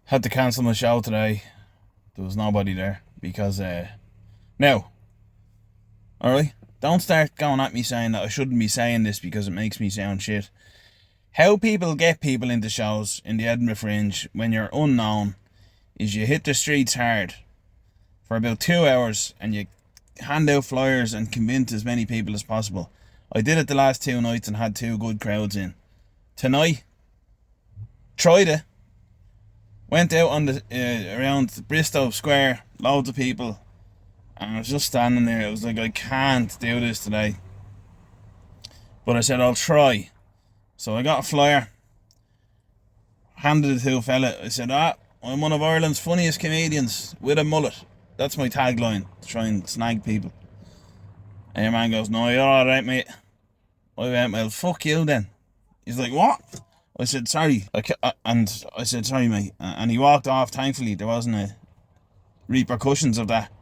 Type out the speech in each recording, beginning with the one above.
Had to cancel my show today. There was nobody there because now, alright, don't start going at me saying that I shouldn't be saying this because it makes me sound shit. How people get people into shows in the Edinburgh Fringe when you're unknown is you hit the streets hard for about 2 hours and you hand out flyers and convince as many people as possible. I did it the last 2 nights and had 2 good crowds in. Tonight, tried it. Went out on the around Bristow Square, loads of people, and I was just standing there. I was like, I can't do this today. But I said, I'll try. So I got a flyer, handed it to a fella. I said, I'm one of Ireland's funniest comedians with a mullet. That's my tagline, to try and snag people. And your man goes, no, you're alright, mate. I went, well, fuck you then. He's like, what? I said, sorry. And I said, sorry, mate. And he walked off. Thankfully, there wasn't a repercussions of that.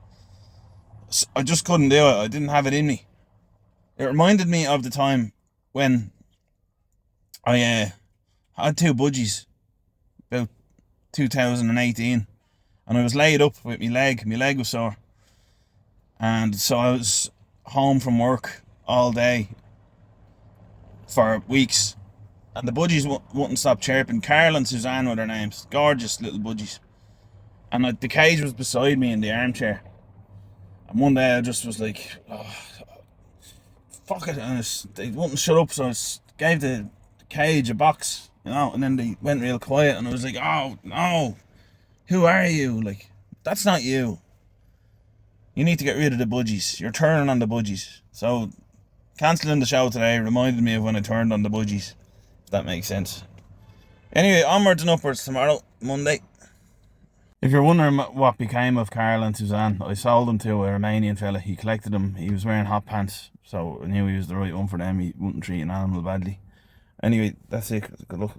I just couldn't do it. I didn't have it in me. It reminded me of the time when I had 2 budgies, about 2018, and I was laid up with my leg. My leg was sore. And so I was home from work all day for weeks. And the budgies wouldn't stop chirping. Carl and Suzanne were their names. Gorgeous little budgies. And the cage was beside me in the armchair. And one day I just was like, oh, fuck it. And they wouldn't shut up, so I gave the cage a box, and then they went real quiet. And I was like, oh, no. Who are you? Like, that's not you. You need to get rid of the budgies. You're turning on the budgies. So, cancelling the show today reminded me of when I turned on the budgies. If that makes sense. Anyway, onwards and upwards tomorrow, Monday. If you're wondering what became of Carl and Suzanne, I sold them to a Romanian fella. He collected them. He was wearing hot pants, so I knew he was the right one for them. He wouldn't treat an animal badly. Anyway, that's it. Good luck.